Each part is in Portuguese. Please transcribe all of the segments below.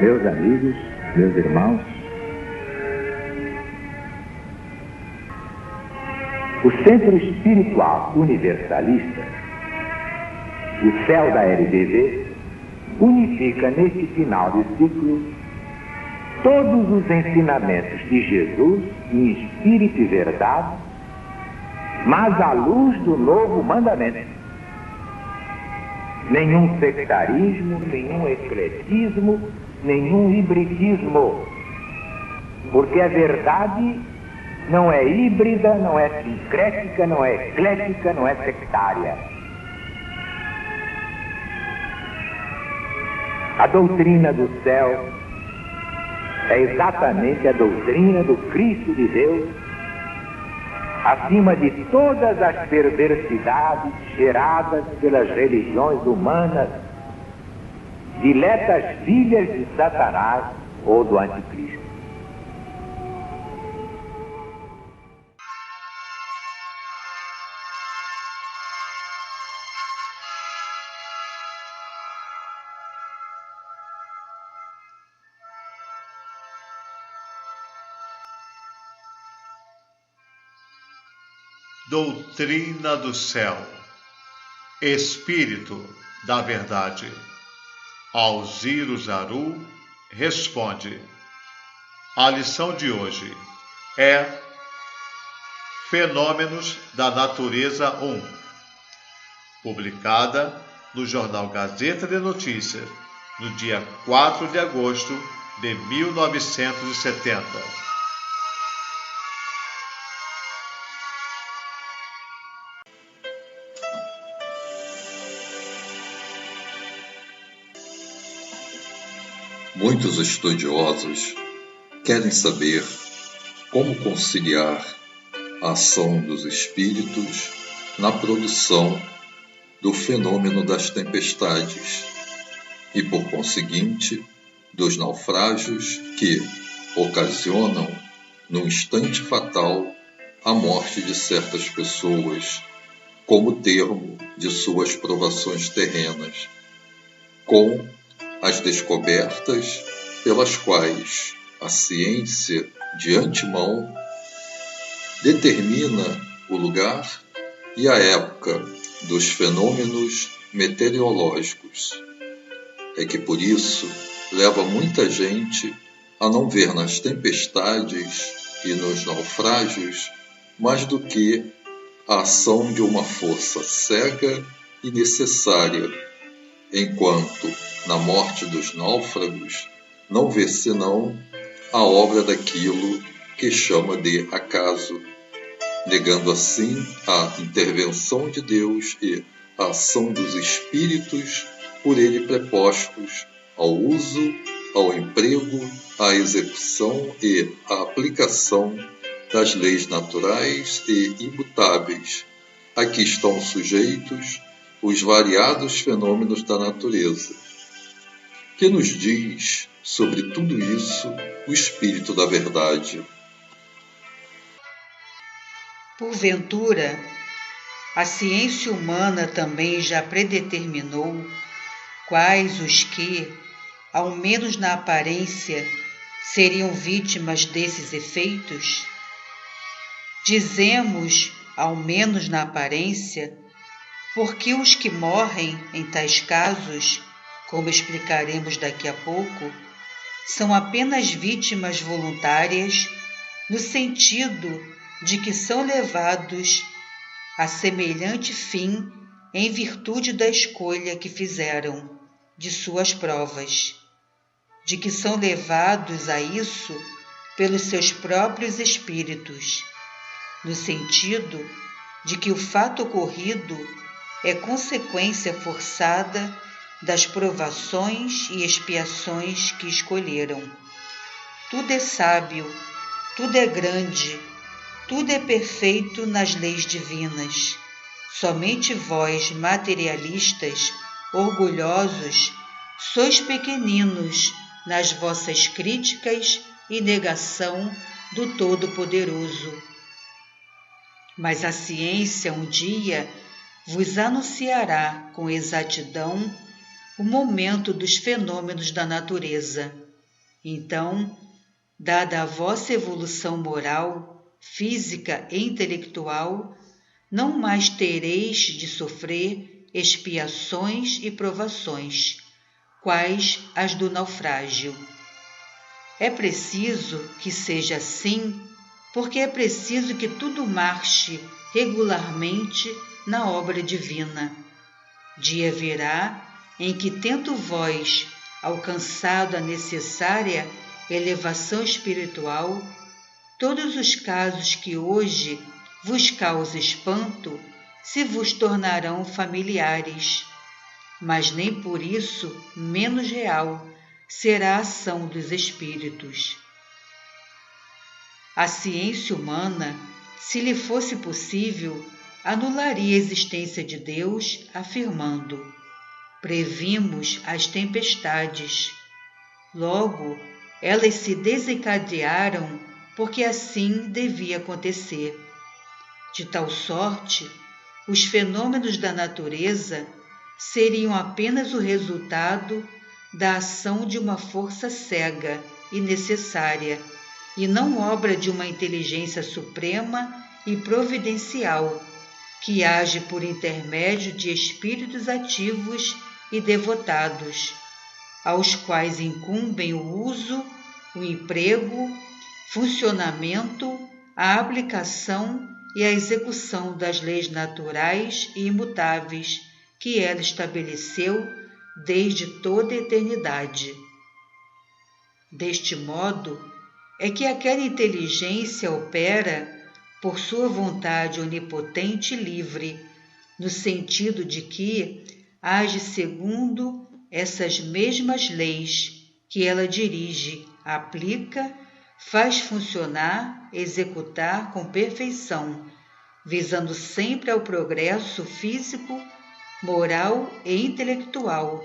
Meus amigos, meus irmãos, o Centro Espiritual Universalista, o céu da LDV, unifica neste final de ciclo todos os ensinamentos de Jesus em espírito e verdade, mas à luz do novo mandamento. Nenhum sectarismo, nenhum ecletismo, nenhum hibridismo, porque a verdade não é híbrida, não é sincrética, não é eclética, não é sectária. A doutrina do céu é exatamente a doutrina do Cristo de Deus, acima de todas as perversidades geradas pelas religiões humanas, diletas filhas de Satanás ou do Anticristo. Doutrina do céu, Espírito da verdade. Alziro Zaru responde. A lição de hoje é Fenômenos da Natureza 1, publicada no jornal Gazeta de Notícias, no dia 4 de agosto de 1970. Muitos estudiosos querem saber como conciliar a ação dos espíritos na produção do fenômeno das tempestades e, por conseguinte, dos naufrágios que ocasionam, no instante fatal, a morte de certas pessoas, como termo de suas provações terrenas, com as descobertas pelas quais a ciência, de antemão, determina o lugar e a época dos fenômenos meteorológicos. É que por isso leva muita gente a não ver nas tempestades e nos naufrágios mais do que a ação de uma força cega e necessária, enquanto na morte dos náufragos não vê senão a obra daquilo que chama de acaso, negando assim a intervenção de Deus e a ação dos espíritos por ele prepostos ao uso, ao emprego, à execução e à aplicação das leis naturais e imutáveis a que estão sujeitos os variados fenômenos da natureza. Que nos diz sobre tudo isso o Espírito da Verdade? Porventura, a ciência humana também já predeterminou quais os que, ao menos na aparência, seriam vítimas desses efeitos? Dizemos, ao menos na aparência, porque os que morrem em tais casos, como explicaremos daqui a pouco, são apenas vítimas voluntárias, no sentido de que são levados a semelhante fim em virtude da escolha que fizeram de suas provas, de que são levados a isso pelos seus próprios espíritos, no sentido de que o fato ocorrido é consequência forçada das provações e expiações que escolheram. Tudo é sábio, tudo é grande, tudo é perfeito nas leis divinas. Somente vós, materialistas, orgulhosos, sois pequeninos nas vossas críticas e negação do Todo-Poderoso. Mas a ciência um dia vos anunciará com exatidão o momento dos fenômenos da natureza, Então, dada a vossa evolução moral, física e intelectual, não mais tereis de sofrer expiações e provações, quais as do naufrágio. É preciso que seja assim, porque é preciso que tudo marche regularmente na obra divina. Dia virá em que, tendo vós alcançado a necessária elevação espiritual, todos os casos que hoje vos causam espanto se vos tornarão familiares, mas nem por isso menos real será a ação dos espíritos. A ciência humana, se lhe fosse possível, anularia a existência de Deus, afirmando: previmos as tempestades. Logo, elas se desencadearam porque assim devia acontecer. De tal sorte, os fenômenos da natureza seriam apenas o resultado da ação de uma força cega e necessária, e não obra de uma inteligência suprema e providencial, que age por intermédio de espíritos ativos e devotados, aos quais incumbem o uso, o emprego, funcionamento, a aplicação e a execução das leis naturais e imutáveis que ela estabeleceu desde toda a eternidade. Deste modo, é que aquela inteligência opera por sua vontade onipotente e livre, no sentido de que age segundo essas mesmas leis que ela dirige, aplica, faz funcionar, executar com perfeição, visando sempre ao progresso físico, moral e intelectual,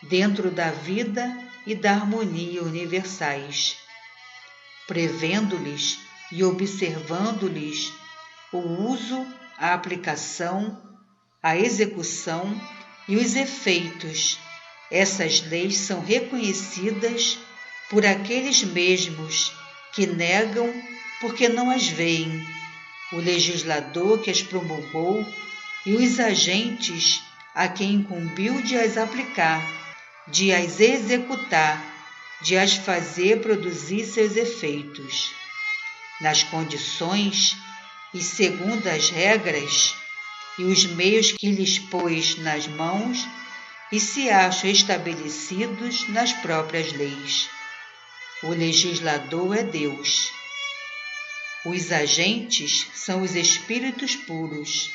dentro da vida e da harmonia universais, prevendo-lhes e observando-lhes o uso, a aplicação, a execução e os efeitos. Essas leis são reconhecidas por aqueles mesmos que negam porque não as veem, o legislador que as promulgou e os agentes a quem incumbiu de as aplicar, de as executar, de as fazer produzir seus efeitos. Nas condições e segundo as regras e os meios que lhes pôs nas mãos e se acham estabelecidos nas próprias leis. O legislador é Deus. Os agentes são os espíritos puros,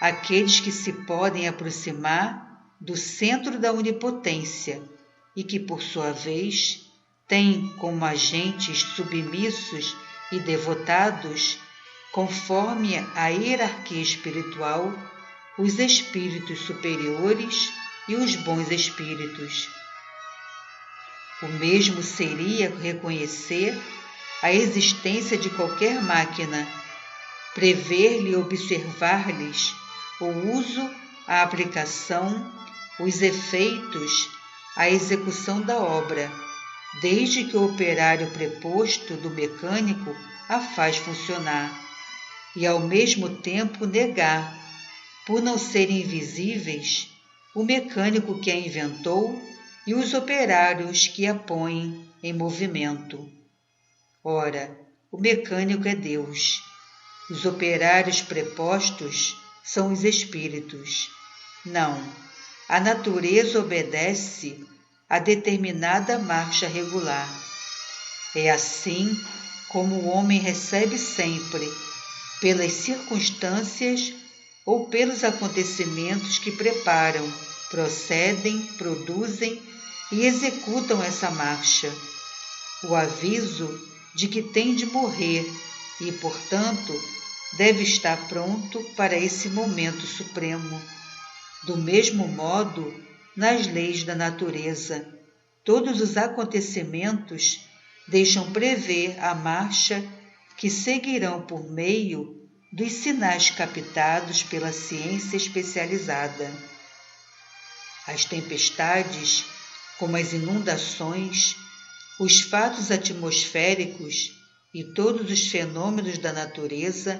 aqueles que se podem aproximar do centro da onipotência e que, por sua vez, têm como agentes submissos e devotados, conforme a hierarquia espiritual, os espíritos superiores e os bons espíritos. O mesmo seria reconhecer a existência de qualquer máquina, prever-lhe e observar-lhes o uso, a aplicação, os efeitos, a execução da obra, desde que o operário preposto do mecânico a faz funcionar, e ao mesmo tempo negar, por não serem invisíveis, o mecânico que a inventou e os operários que a põem em movimento. Ora, o mecânico é Deus. Os operários prepostos são os espíritos. Não, a natureza obedece a determinada marcha regular. É assim como o homem recebe sempre, pelas circunstâncias ou pelos acontecimentos que preparam, procedem, produzem e executam essa marcha, o aviso de que tem de morrer e, portanto, deve estar pronto para esse momento supremo. Do mesmo modo, nas leis da natureza, todos os acontecimentos deixam prever a marcha que seguirão por meio dos sinais captados pela ciência especializada. As tempestades, como as inundações, Os fatos atmosféricos e todos os fenômenos da natureza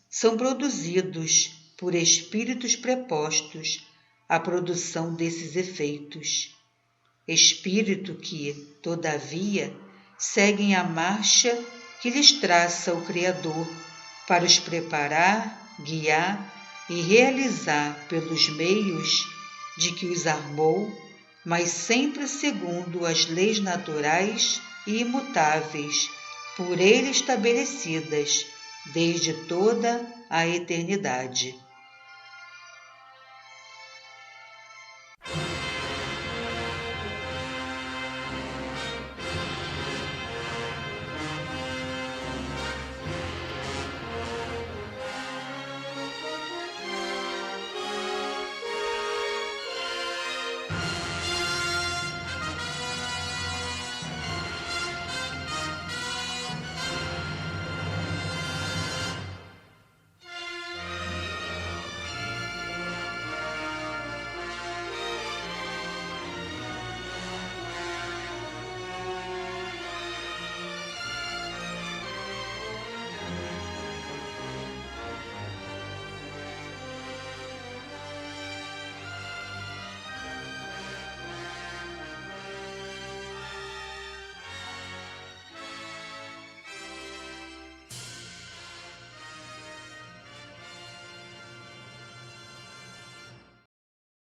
são produzidos por espíritos prepostos à produção desses efeitos. Espírito que, todavia, seguem a marcha que lhes traça o Criador para os preparar, guiar e realizar pelos meios de que os armou, mas sempre segundo as leis naturais e imutáveis por ele estabelecidas desde toda a eternidade.